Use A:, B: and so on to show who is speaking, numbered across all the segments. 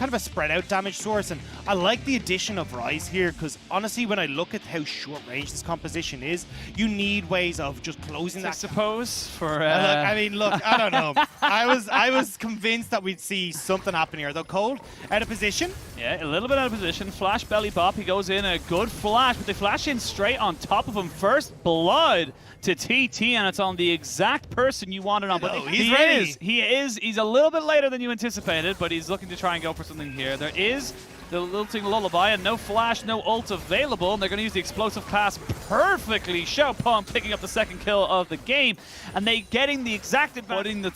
A: kind of a spread out damage source, and I like the addition of Rise here because honestly, when I look at how short range this composition is, you need ways of just closing that.
B: I suppose for.
A: Look, I mean, look, I don't know. I was convinced that we'd see something happen here. Though Cold out of position.
B: Yeah, a little bit out of position. Flash belly bop. He goes in a good flash, but they flash in straight on top of him. First blood to TT, and it's on the exact person you wanted on. But
A: he's ready.
B: He's a little bit later than you anticipated, but he's looking to try and go for something here. There is the lilting lullaby, and no flash, no ult available, and they're going to use the explosive cast perfectly. Xiaopeng picking up the second kill of the game, and they getting the exact putting the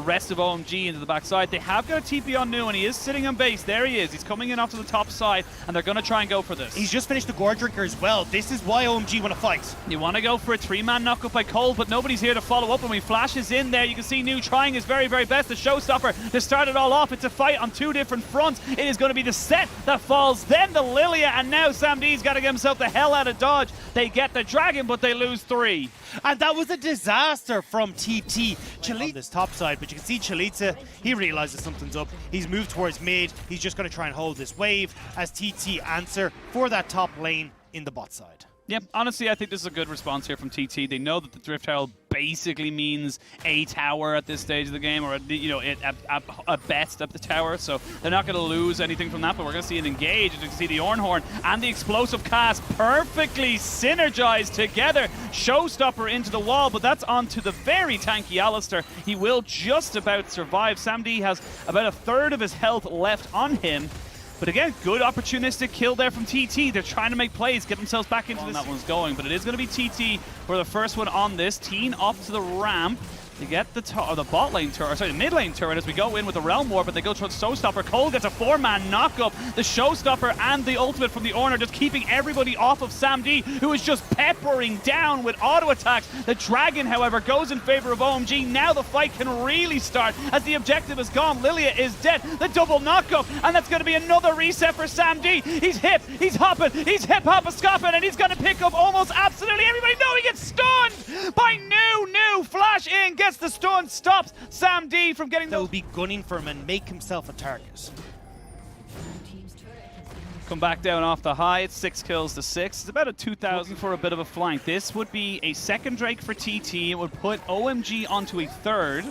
B: rest of OMG into the backside. They have got a TP on Nu, and he is sitting on base. There he is. He's coming in off to the top side, and they're going to try and go for this.
A: He's just finished the Gore Drinker as well. This is why OMG want to fight.
B: You want to go for a 3-man knockup by Cold, but nobody's here to follow up. And when he flashes in there, you can see Nu trying his very, very best. The showstopper to start it all off. It's a fight on two different fronts. It is going to be the set that falls, then the Lilia, and now SamD's got to get himself the hell out of dodge. They get the dragon, but they lose 3.
A: And that was a disaster from TT. On this top side, but you can see Chalitza, he realizes something's up. He's moved towards mid. He's just going to try and hold this wave as TT answer for that top lane in the bot side.
B: Yep, honestly, I think this is a good response here from TT. They know that the Drift Herald basically means a tower at this stage of the game, or at best at the tower, so they're not going to lose anything from that, but we're going to see an engage, and you can see the Ornhorn and the explosive cast perfectly synergized together. Showstopper into the wall, but that's onto the very tanky Alistair. He will just about survive. SamD has about a third of his health left on him. But again, good opportunistic kill there from TT. They're trying to make plays, get themselves back into this. That one's going, but it is going to be TT for the first one on this. Teen up to the ramp to get the bot lane turret, sorry, the mid lane turret as we go in with the Realm Warp, but they go towards Showstopper. Cole gets a 4-man knockup. The Showstopper and the ultimate from the Ornr just keeping everybody off of SamD, who is just peppering down with auto attacks. The Dragon, however, goes in favor of OMG. Now the fight can really start as the objective is gone. Lilia is dead. The double knockup, and that's going to be another reset for SamD. He's hip, he's hopping, he's hip-hop-a-scopping, and he's going to pick up almost absolutely everybody. No, he gets stunned by Nu. Flash in, gets the stun, stops SamD from getting
A: They'll be gunning for him and make himself a target.
B: Come back down off the high. It's 6 kills to 6. It's about a 2,000 for a bit of a flank. This would be a second Drake for TT. It would put OMG onto a third.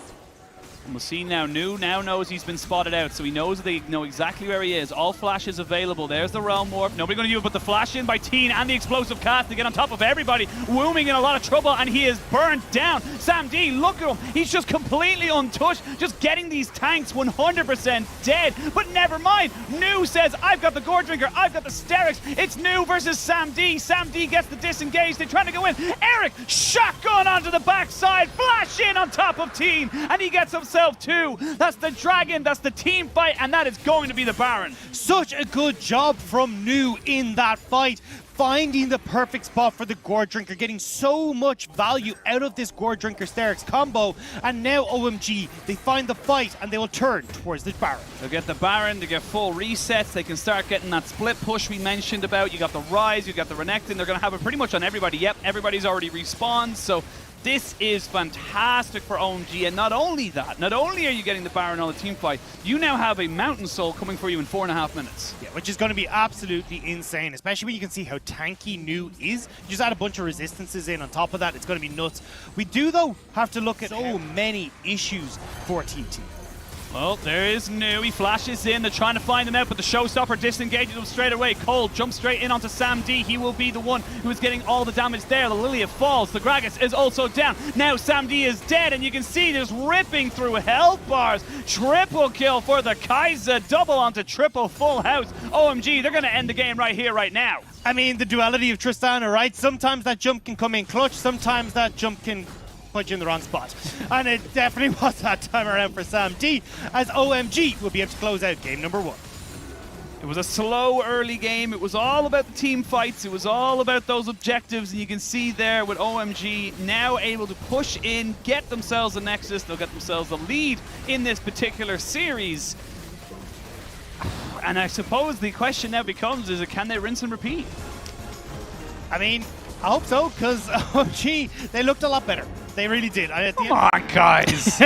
B: And we'll see now. Nu now knows he's been spotted out, so he knows they know exactly where he is. All flashes available. There's the Realm Warp. Nobody going to do it but the flash in by Teen and the explosive cast to get on top of everybody. Wooming in a lot of trouble, and he is burnt down. SamD, look at him. He's just completely untouched, just getting these tanks 100% dead. But never mind. Nu says, I've got the Gore Drinker. I've got the Sterix. It's Nu versus SamD. SamD gets the disengage. They're trying to go in. Eric, shotgun onto the backside. Flash in on top of Teen, and he gets himself too. That's the Dragon, that's the team fight, and that is going to be the Baron.
A: Such a good job from Nu in that fight, finding the perfect spot for the Gore Drinker, getting so much value out of this Gore Drinker Sterix combo, and now OMG, they find the fight and they will turn towards the Baron.
B: They'll get the Baron, they get full resets, they can start getting that split push we mentioned about. You got the Rise, you got the Renekton, they're going to have it pretty much on everybody. Yep, everybody's already respawned, so this is fantastic for OMG, and not only that, not only are you getting the Baron on the team fight, you now have a Mountain Soul coming for you in 4.5 minutes.
A: Yeah, which is going to be absolutely insane, especially when you can see how tanky Nu is. You just add a bunch of resistances in on top of that, it's going to be nuts. We do, though, have to look at so many issues for TT.
B: Well, there is Nu. He flashes in. They're trying to find him out, but the Showstopper disengages him straight away. Cole jumps straight in onto SamD. He will be the one who is getting all the damage there. The Lilia falls. The Gragas is also down. Now SamD is dead, and you can see just ripping through health bars. Triple kill for the Kaiser. Double onto triple full house. OMG, they're going to end the game right here, right now.
A: I mean, the duality of Tristana, right? Sometimes that jump can come in clutch. Sometimes that jump can put you in the wrong spot. And it definitely was that time around for SamD, as OMG will be able to close out game number 1.
B: It was a slow early game. It was all about the team fights. It was all about those objectives, and you can see there with OMG now able to push in, get themselves a Nexus. They'll get themselves the lead in this particular series. And I suppose the question now becomes, is it, can they rinse and repeat?
A: I mean, I hope so, because OMG, they looked a lot better. They really did.
B: Come on, guys.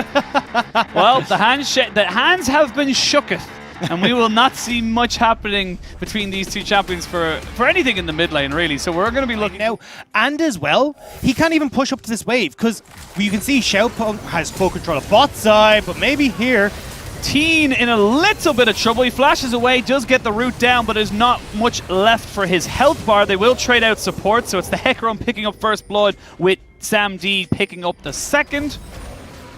B: Well, the hands have been shooketh. and we will not see much happening between these two champions for anything in the mid lane, really. So we're going to be looking
A: now. And as well, he can't even push up to this wave, because you can see Xiaopeng has full control of bot side, but maybe here,
B: Teen in a little bit of trouble. He flashes away, does get the root down, but there's not much left for his health bar. They will trade out support, so it's the Hecarim picking up first blood with Sam D picking up the second.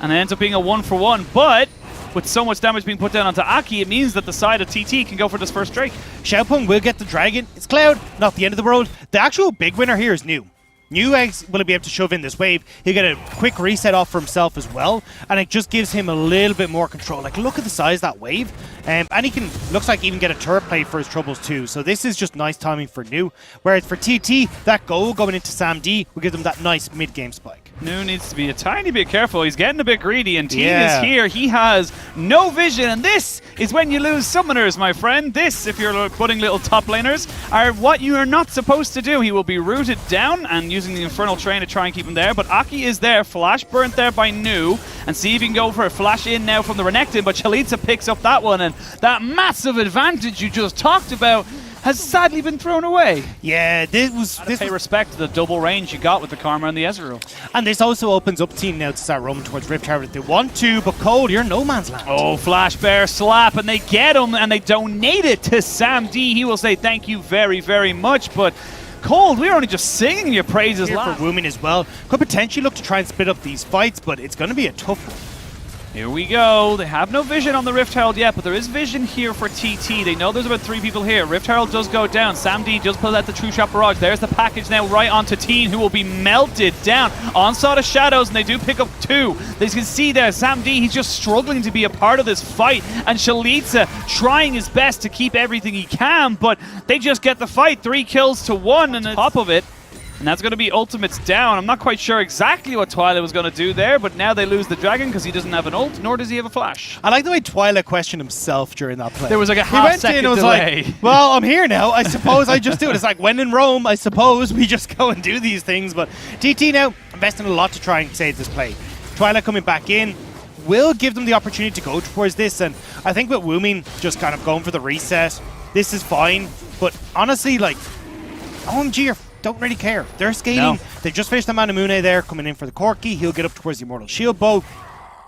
B: And it ends up being a 1-for-1, but with so much damage being put down onto Aki, it means that the side of TT can go for this first Drake.
A: Xiaopeng will get the dragon. It's Cloud, not the end of the world. The actual big winner here is New. New Eggs will be able to shove in this wave. He'll get a quick reset off for himself as well, and it just gives him a little bit more control. Like, look at the size of that wave. And he can, looks like, even get a turret play for his troubles too. So this is just nice timing for New. Whereas for TT, that goal going into Sam D will give them that nice mid-game spike.
B: New needs to be a tiny bit careful. He's getting a bit greedy, and Teen is here. He has no vision, and this is when you lose summoners, my friend. This, if you're putting little top laners, are what you are not supposed to do. He will be rooted down and using the Infernal Train to try and keep him there, but Aki is there. Flash burnt there by New, and see if he can go for a flash in now from the Renekton, but Chalitza picks up that one, and that massive advantage you just talked about has sadly been thrown away.
A: Yeah, this
B: pay respect to the double range you got with the Karma and the Ezreal.
A: And this also opens up Team now to start roaming towards Rift Tower if they want to, but Cole, you're no man's land.
B: Oh, Flash Bear slap, and they get him, and they donate it to Sam D. He will say thank you very, very much, but Cold, we were only just singing your praises
A: here for Woomin as well. Could potentially look to try and split up these fights, but it's going to be a tough one.
B: Here we go. They have no vision on the Rift Herald yet, but there is vision here for TT. They know there's about 3 people here. Rift Herald does go down. Sam D does pull out the True Shot Barrage. There's the package now right onto Teen, who will be melted down. Onslaught of Shadows, and they do pick up 2. They can see there, Sam D, he's just struggling to be a part of this fight, and Chalitza trying his best to keep everything he can, but they just get the fight. 3 kills to 1, and on top of it, and that's going to be ultimates down. I'm not quite sure exactly what Twilight was going to do there, but now they lose the dragon because he doesn't have an ult, nor does he have a flash.
A: I like the way Twilight questioned himself during that play.
B: There was like a half-second delay.
A: Like, well, I'm here now. I suppose I just do it. It's like, when in Rome, I suppose we just go and do these things. But TT now investing a lot to try and save this play. Twilight coming back in will give them the opportunity to go towards this, and I think with Woomin just kind of going for the reset, this is fine. But honestly, like, OMG don't really care. They're scaling. No. They just finished the Manamune there, coming in for the Corki. He'll get up towards the Immortal Shield Bow.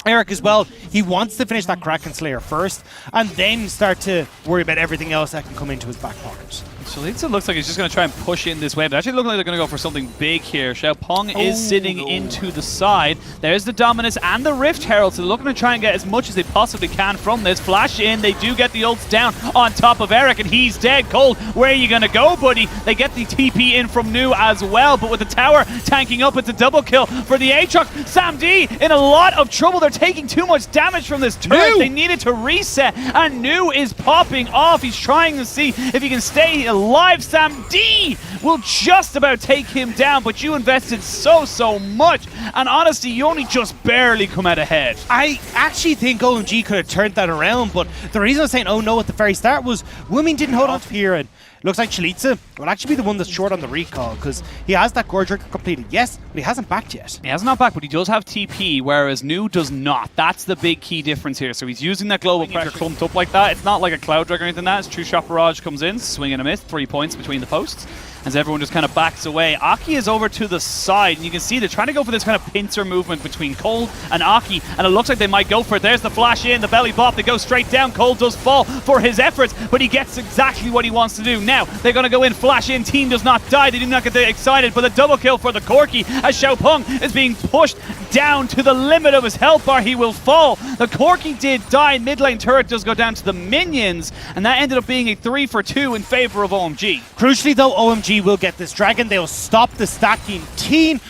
A: Eric as well, he wants to finish that Kraken Slayer first, and then start to worry about everything else that can come into his back pocket.
B: Chalitza looks like he's just going to try and push in this wave. They actually look like they're going to go for something big here. Xiaopeng is sitting into the side. There's the Dominus and the Rift Herald, so they're looking to try and get as much as they possibly can from this. Flash in, they do get the ults down on top of Eric, and he's dead. Cold, where are you going to go, buddy? They get the TP in from New as well, but with the tower tanking up, it's a double kill for the Aatrox. Sam D in a lot of trouble. They're taking too much damage from this turret. New. They needed to reset, and New is popping off. He's trying to see if he can stay alive. Sam D will just about take him down, but you invested so much, and honestly, you only just barely come out ahead.
A: I actually think OMG could have turned that around, but the reason I was saying oh no at the very start was Woomin didn't hold on to here, and looks like Chalitza will actually be the one that's short on the recall, because he has that Gore Drinker completed, yes, but he hasn't backed yet.
B: He has not backed, but he does have TP, whereas New does not. That's the big key difference here. So he's using that global pressure clumped up like that. It's not like a Cloud Drag or anything like that. It's True Shot Barrage comes in, swing and a miss, 3 points between the posts, as everyone just kind of backs away. Aki is over to the side, and you can see they're trying to go for this kind of pincer movement between Cole and Aki, and it looks like they might go for it. There's the flash in, the belly bop, they go straight down. Cole does fall for his efforts, but he gets exactly what he wants to do. Now, they're going to go in, flash in, team does not die, they do not get excited, but the double kill for the Corki as Xiaopeng is being pushed down to the limit of his health bar. He will fall. The Corki did die, mid lane turret does go down to the minions, and that ended up being a 3-for-2 in favor of OMG.
A: Crucially though, OMG will get this dragon. They'll stop the stacking team.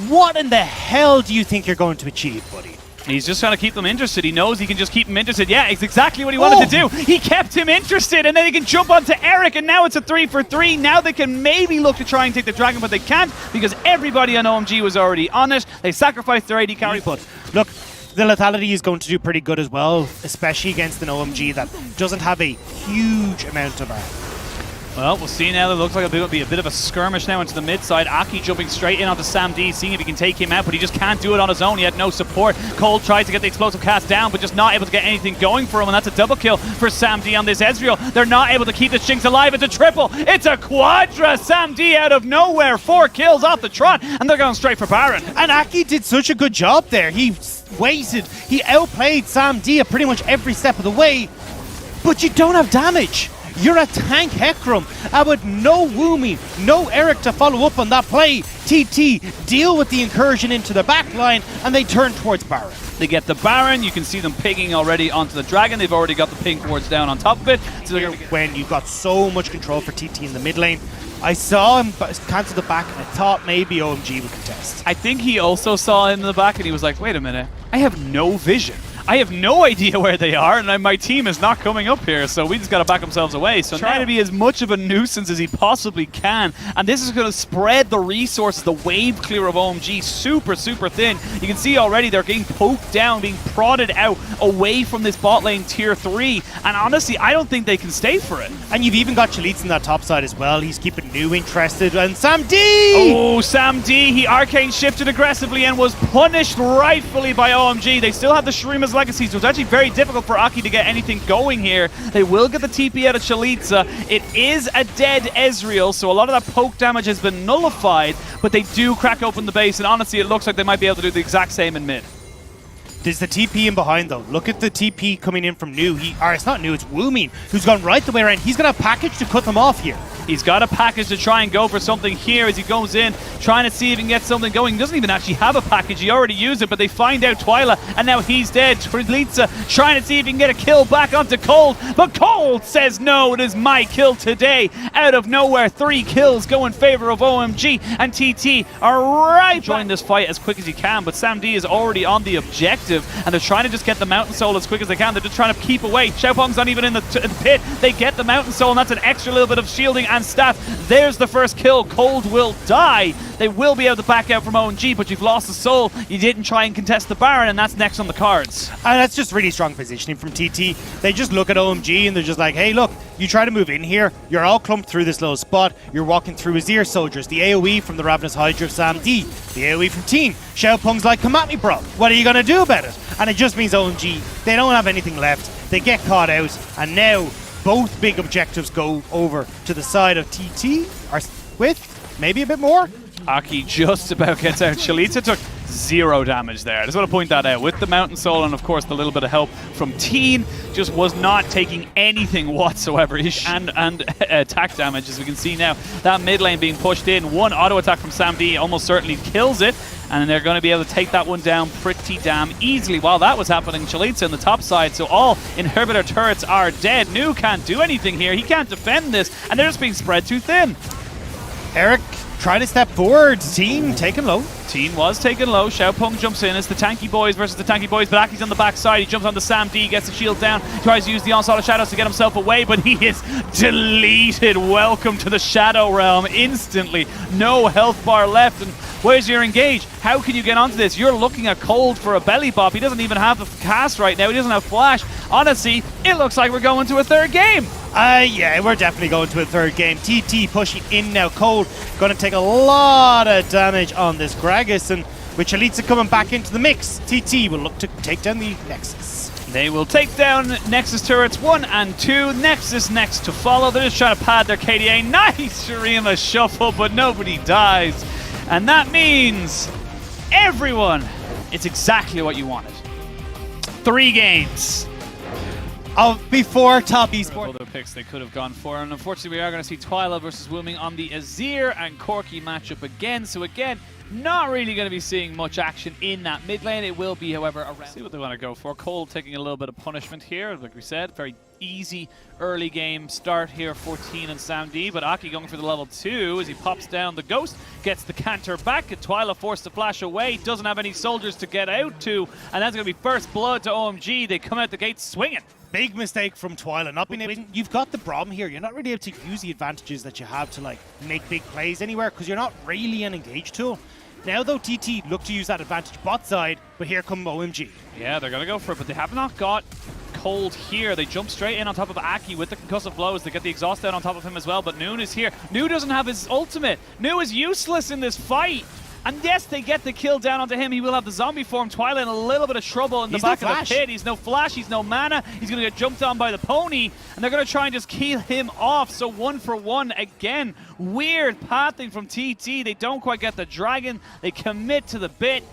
A: What in the hell do you think you're going to achieve, buddy?
B: He's just trying to keep them interested. He knows he can just keep them interested. Yeah, it's exactly what he wanted to do. He kept him interested, and then he can jump onto Eric, and now it's a 3-for-3. Now they can maybe look to try and take the dragon, but they can't because everybody on OMG was already on it. They sacrificed their AD carry.
A: But look, the lethality is going to do pretty good as well, especially against an OMG that doesn't have a huge amount of
B: Well, we'll see now. It looks like it'll be a bit of a skirmish now into the mid side. Aki jumping straight in onto Sam D, seeing if he can take him out, but he just can't do it on his own. He had no support. Cole tried to get the explosive cast down, but just not able to get anything going for him, and that's a double kill for Sam D on this Ezreal. They're not able to keep the Jinx alive. It's a triple. It's a quadra. Sam D out of nowhere. 4 kills off the trot, and they're going straight for Baron.
A: And Aki did such a good job there. He waited. He outplayed Sam D at pretty much every step of the way, but you don't have damage. You're a tank Hecarim, and with no Woomy, no Eric to follow up on that play, TT deal with the incursion into the back line, and they turn towards Baron.
B: They get the Baron. You can see them pinging already onto the Dragon. They've already got the ping wards down on top of it. So they're
A: when you've got so much control for TT in the mid lane, I saw him cancel the back, and I thought maybe OMG would contest.
B: I think he also saw him in the back, and he was like, wait a minute, I have no vision. I have no idea where they are, and my team is not coming up here, so we just got to back themselves away. So trying to be as much of a nuisance as he possibly can, and this is going to spread the resources, the wave clear of OMG super, super thin. You can see already they're getting poked down, being prodded out away from this bot lane tier 3, and honestly, I don't think they can stay for it.
A: And you've even got Chalitza in that top side as well. He's keeping New interested, and Sam D!
B: Oh, Sam D, he arcane shifted aggressively and was punished rightfully by OMG. They still have the Shurima's Legacy, so it's actually very difficult for Aki to get anything going here. They will get the TP out of Chalitza. It is a dead Ezreal, so a lot of that poke damage has been nullified, but they do crack open the base, and honestly, it looks like they might be able to do the exact same in mid.
A: There's the TP in behind, though. Look at the TP coming in from New. Or it's not New, it's Woomin, who's gone right the way around. He's got a package to cut them off here.
B: He's got a package to try and go for something here as he goes in, trying to see if he can get something going. He doesn't even actually have a package. He already used it, but they find out Twyla, and now he's dead. Chalitza trying to see if he can get a kill back onto Cold, but Cold says no, it is my kill today. Out of nowhere, 3 kills go in favor of OMG, and TT are right joining this fight as quick as he can, but Sam D is already on the objective, and they're trying to just get the Mountain Soul as quick as they can. They're just trying to keep away. Xiaopeng's not even in the pit. They get the Mountain Soul, and that's an extra little bit of shielding and staff. There's the first kill. Cold will die. They will be able to back out from OMG, but you've lost the soul. You didn't try and contest the Baron, and that's next on the cards.
A: And that's just really strong positioning from TT. They just look at OMG and they're just like, hey, look, you try to move in here, you're all clumped through this little spot, you're walking through Azir soldiers, the AoE from the Ravenous Hydra of Sam D, the AoE from Team. Xiaopeng's like, come at me, bro. What are you going to do about it? And it just means OMG, they don't have anything left. They get caught out, and now both big objectives go over to the side of TT, or with maybe a bit more.
B: Aki just about gets out. Chalitza took 0 damage there. I just want to point that out. With the Mountain Soul and, of course, the little bit of help from Teen, just was not taking anything whatsoever. And attack damage, as we can see now. That mid lane being pushed in. One auto attack from Sam D almost certainly kills it. And they're going to be able to take that one down pretty damn easily. While that was happening, Chalitza in the top side, so all inhibitor turrets are dead. New can't do anything here. He can't defend this, and they're just being spread too thin.
A: Eric trying to step forward. Team taken low.
B: Teen was taken low. Xiaopeng jumps in. It's the tanky boys versus the tanky boys, but Aki's on the backside. He jumps onto Sam D, gets the shield down, tries to use the Onslaught of Shadows to get himself away, but he is deleted. Welcome to the Shadow Realm instantly. No health bar left, and where's your engage? How can you get onto this? You're looking at Cold for a belly bop. He doesn't even have the cast right now. He doesn't have flash. Honestly, it looks like we're going to a third game.
A: Yeah, we're definitely going to a third game. TT pushing in now. Cold going to take a lot of damage on this Gragas, and with Chalitza coming back into the mix, TT will look to take down the Nexus.
B: They will take down Nexus turrets 1 and 2. Nexus next to follow. They're just trying to pad their KDA. Nice Shurima shuffle, but nobody dies. And that means everyone, it's exactly what you wanted. 3 games.
A: Before top esports.
B: Other picks they could have gone for, and unfortunately we are going to see Twyla versus Wooming on the Azir and Corki matchup again. So again, not really going to be seeing much action in that mid lane. It will be, however, around. See what they want to go for. Cold taking a little bit of punishment here, like we said. Very easy early game start here for Teen and Sam D, but Aki going for the level 2 as he pops down the Ghost, gets the canter back, and Twyla forced to flash away, doesn't have any soldiers to get out to, and that's going to be first blood to OMG. They come out the gate swinging.
A: Big mistake from Twyla, not being able to, you've got the problem here, you're not really able to use the advantages that you have to like make big plays anywhere, because you're not really an engage tool. Now though, TT look to use that advantage bot side, but here come OMG.
B: Yeah, they're going to go for it, but they have not got Cold here. They jump straight in on top of Aki with the concussive blows. They get the exhaust down on top of him as well, but Noon is here. Noon doesn't have his ultimate. Noon is useless in this fight. And yes, they get the kill down onto him. He will have the zombie form. Twilight in a little bit of trouble in the back of the pit. He's no flash, he's no mana. He's going to get jumped on by the pony. And they're going to try and just kill him off. So 1 for 1 again. Weird pathing from TT. They don't quite get the dragon. They commit to the bit.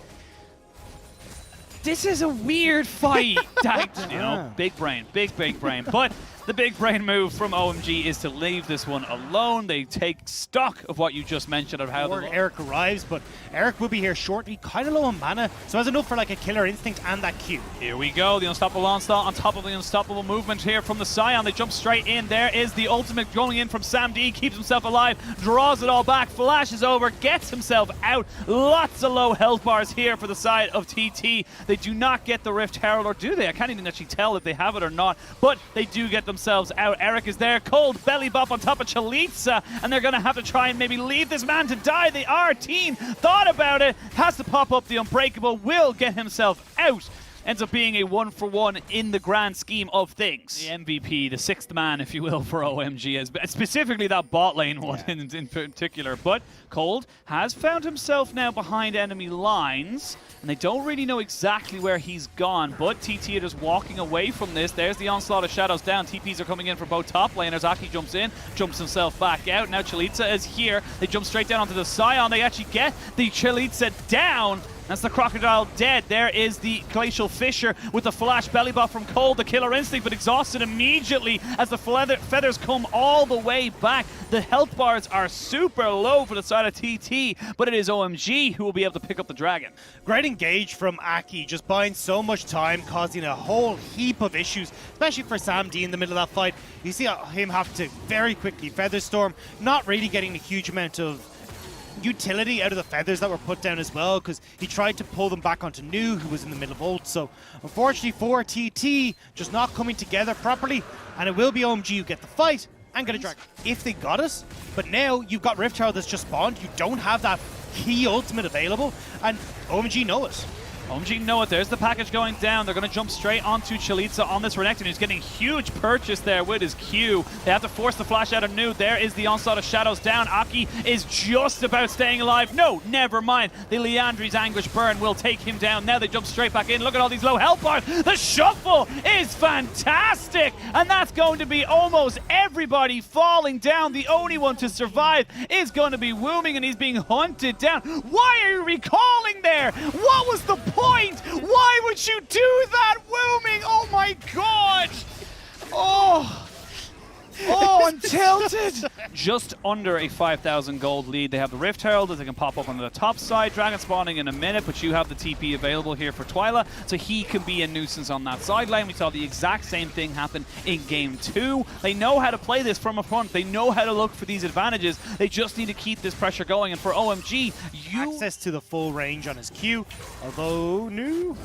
B: This is a weird fight. You know, big brain, big brain. But the big brain move from OMG is to leave this one alone. They take stock of what you just mentioned of how
A: Eric arrives, but Eric will be here shortly, kind of low on mana, so has enough for like a killer instinct and that Q.
B: Here we go, the unstoppable onslaught on top of the unstoppable movement here from the Scion. They jump straight in. There is the ultimate going in from Sam D. Keeps himself alive, draws it all back, flashes over, gets himself out. Lots of low health bars here for the side of TT. They do not get the Rift Herald, or do they? I can't even actually tell if they have it or not, but they do get themselves out. Eric is there, Cold belly bop on top of Chalitza, and they're going to have to try and maybe leave this man to die. They are. Team thought about it, has to pop up the Unbreakable, will get himself out. Ends up being a 1 for 1 in the grand scheme of things. The MVP, the sixth man, if you will, for OMG, specifically that bot lane one in particular. But Cold has found himself now behind enemy lines, and they don't really know exactly where he's gone. But TT are just walking away from this. There's the onslaught of shadows down. TPs are coming in for both top laners. Aki jumps in, jumps himself back out. Now Chalitza is here. They jump straight down onto the Scion. They actually get the Chalitza down. That's the Crocodile dead. There is the Glacial Fisher with the flash belly buff from Cold, the killer instinct, but exhausted immediately as the feathers come all the way back. The health bars are super low for the side of TT, but it is OMG who will be able to pick up the dragon.
A: Great engage from Aki, just buying so much time, causing a whole heap of issues, especially for Sam D in the middle of that fight. You see him have to very quickly Featherstorm, not really getting a huge amount of utility out of the feathers that were put down as well, because he tried to pull them back onto Nu, who was in the middle of ult. So unfortunately for TT, just not coming together properly, and it will be OMG who get the fight and get a dragon if they got us. But now you've got Rift Herald that's just spawned. You don't have that key ultimate available, and OMG know it.
B: OMG know it. There's the package going down. They're going to jump straight onto Chalitza on this Renekton, who's getting huge purchase there with his Q. They have to force the flash out of Nu. There is the onslaught of shadows down. Aki is just about staying alive. No, never mind. The Liandry's Anguish Burn will take him down. Now they jump straight back in. Look at all these low health bars. The shuffle is fantastic. And that's going to be almost everybody falling down. The only one to survive is going to be Wooming, and he's being hunted down. Why are you recalling there? What was the point? Why would you do that, Wooming? Oh my god! Oh, I'm tilted! Just under a 5,000 gold lead. They have the Rift Herald that they can pop up on the top side. Dragon spawning in a minute, but you have the TP available here for Twyla, so he can be a nuisance on that side lane. We saw the exact same thing happen in Game 2. They know how to play this from a front. They know how to look for these advantages. They just need to keep this pressure going. And for OMG,
A: access to the full range on his Q, although Nu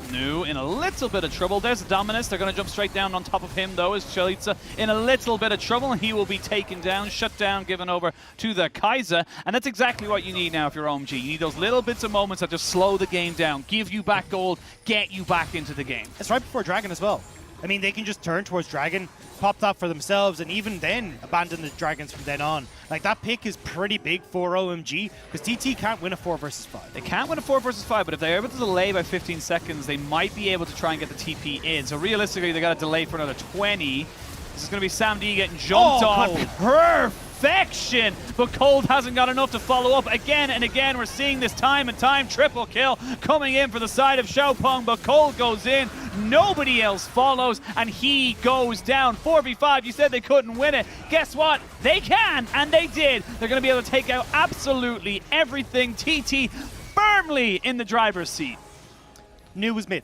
B: in a little bit of trouble. There's the Dominus. They're going to jump straight down on top of him, though, as Chalitza in a little bit of trouble. He will be taken down, shut down, given over to the Kaiser. And that's exactly what you need now if you're OMG. You need those little bits of moments that just slow the game down, give you back gold, get you back into the game.
A: It's right before Dragon as well. I mean, they can just turn towards Dragon, pop that for themselves, and even then abandon the Dragons from then on. Like, that pick is pretty big for OMG, because TT can't win a 4 versus 5.
B: They can't win a 4 versus 5, but if they're able to delay by 15 seconds, they might be able to try and get the TP in. So realistically, they got to delay for another 20. This is going to be Sam D getting jumped on. Perfection! But Cold hasn't got enough to follow up. Again and again, we're seeing this time and time. Triple kill coming in for the side of Xiaopeng, but Cold goes in. Nobody else follows, and he goes down. 4v5, you said they couldn't win it. Guess what? They can, and they did. They're going to be able to take out absolutely everything. TT firmly in the driver's seat.
A: Nu was mid.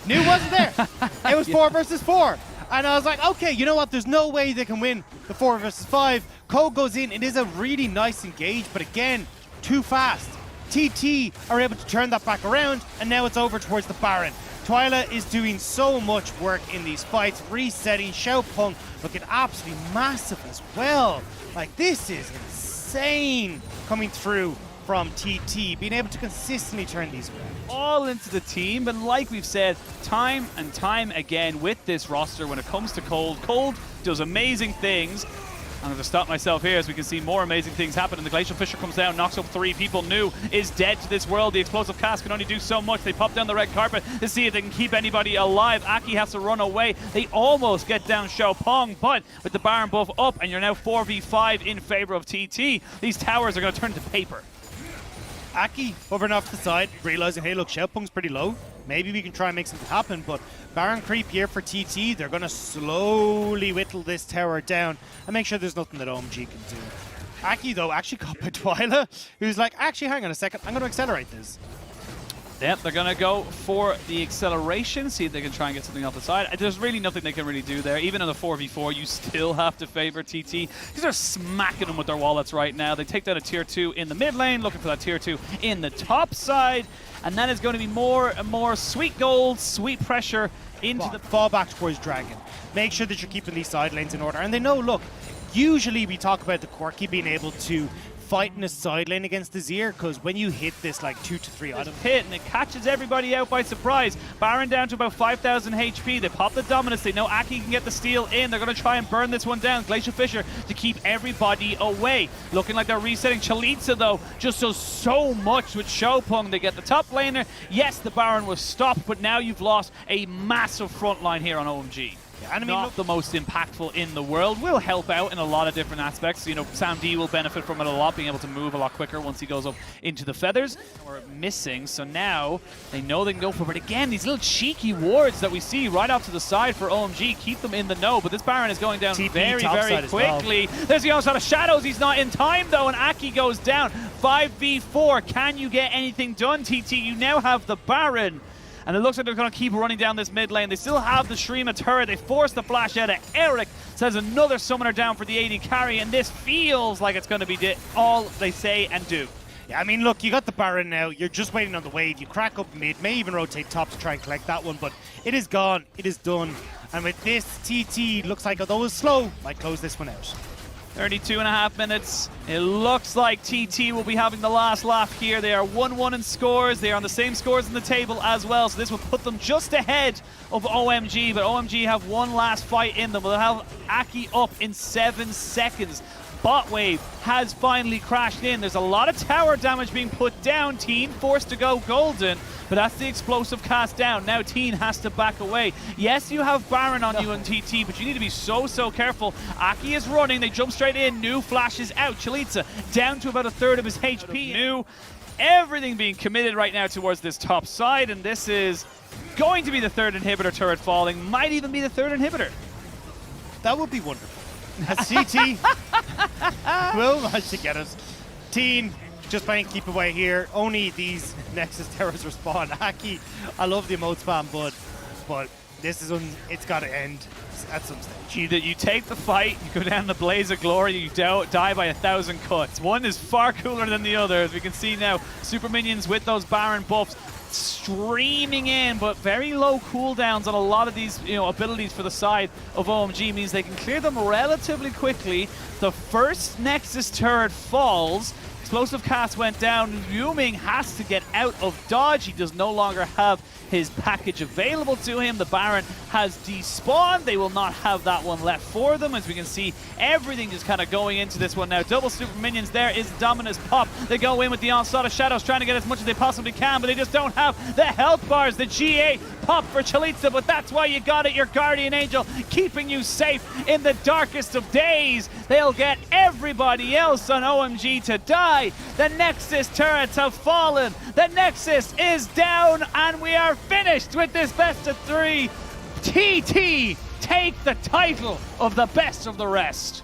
A: Nu wasn't there. It was 4 versus 4. And I was like, okay, you know what? There's no way they can win the 4 versus 5. Code goes in. It is a really nice engage, but again, too fast. TT are able to turn that back around, and now it's over towards the Baron. Twyla is doing so much work in these fights, resetting. Xiaopeng looking absolutely massive as well. Like, this is insane coming through from TT, being able to consistently turn these around.
B: All into the team, but like we've said time and time again with this roster, when it comes to Cold, Cold does amazing things. I'm going to stop myself here as we can see more amazing things happen. And the Glacial Fissure comes down, knocks up 3 people. New is dead to this world. The Explosive Cast can only do so much. They pop down the red carpet to see if they can keep anybody alive. Aki has to run away. They almost get down Xiaopeng, but with the Baron buff up, and you're now 4v5 in favor of TT, these towers are going to turn to paper.
A: Aki hovering off the side, realizing, hey, look, Xiaopeng's pretty low. Maybe we can try and make something happen, but Baron creep here for TT. They're going to slowly whittle this tower down and make sure there's nothing that OMG can do. Aki, though, actually got by Twyla, who's like, actually, hang on a second, I'm going to accelerate this.
B: Yep, they're going to go for the acceleration, see if they can try and get something off the side. There's really nothing they can really do there. Even in the 4v4, you still have to favor TT, because they're smacking them with their wallets right now. They take down a tier 2 in the mid lane, looking for that tier 2 in the top side, and that is going to be more and more sweet gold, sweet pressure into the...
A: Fall back towards Dragon. Make sure that you're keeping these side lanes in order. And they know, look, usually we talk about the Quirky being able to fight in a side lane against the Zir, because when you hit this like 2 to 3 items
B: hit and it catches everybody out by surprise. Baron down to about 5,000 HP. They pop the Dominus. They know Aki can get the steal in. They're going to try and burn this one down. Glacial Fissure to keep everybody away. Looking like they're resetting. Chalitza, though, just does so much with Xiaopeng. They get the top laner. Yes, the Baron was stopped, but now you've lost a massive front line here on OMG.
A: Yeah, and I mean,
B: not the most impactful in the world. Will help out in a lot of different aspects. You know, Sam D will benefit from it a lot, being able to move a lot quicker once he goes up into the feathers. We're missing, so now they know they can go for it. But again, these little cheeky wards that we see right off to the side for OMG keep them in the know. But this Baron is going down
A: TP
B: very, very quickly. Well. There's the onslaught of shadows. He's not in time, though, and Aki goes down. 5v4. Can you get anything done, TT? You now have the Baron. And it looks like they're going to keep running down this mid lane. They still have the Shrima turret. They force the flash out of Eric. Says another summoner down for the AD carry. And this feels like it's going to be all they say and do.
A: Yeah, I mean, look, you got the Baron now. You're just waiting on the wave. You crack up mid. May even rotate top to try and collect that one. But it is gone. It is done. And with this, TT looks like, although it's slow, might close this one out.
B: 32.5 minutes. It looks like TT will be having the last laugh here. They are 1-1 in scores. They are on the same scores in the table as well, so this will put them just ahead of OMG, but OMG have one last fight in them. They'll have Aki up in 7 seconds. Bot wave has finally crashed in. There's a lot of tower damage being put down. Teen forced to go golden, but that's the explosive cast down. Now Teen has to back away. Yes, you have Baron on you and TT, but you need to be so careful. Aki is running. They jump straight in. New flashes out. Chalitza down to about a third of his HP. New, everything being committed right now towards this top side, and this is going to be the 3rd inhibitor turret falling. Might even be the 3rd inhibitor.
A: That would be wonderful. As CT will manage to get us. Teen just playing keep away here. Only these Nexus Terrors respawn. Aki, I love the emote spam, but this is it's got to end at some stage.
B: Either you take the fight, you go down the blaze of glory, you die by 1,000 cuts. One is far cooler than the other, as we can see now. Super minions with those Baron buffs streaming in, but very low cooldowns on a lot of these, abilities for the side of OMG means they can clear them relatively quickly. The first Nexus turret falls. Explosive cast went down. Yuming has to get out of dodge. He does no longer have his package available to him. The Baron has despawned. They will not have that one left for them. As we can see, everything is kind of going into this one now. Double super minions. There is Dominus pop. They go in with the onslaught of shadows, trying to get as much as they possibly can, but they just don't have the health bars. The GA pop for Chalitza, but that's why you got it. Your Guardian Angel keeping you safe in the darkest of days. They'll get everybody else on OMG to die. The Nexus turrets have fallen. The Nexus is down, and we are finished with this best of 3. TT take the title of the best of the rest.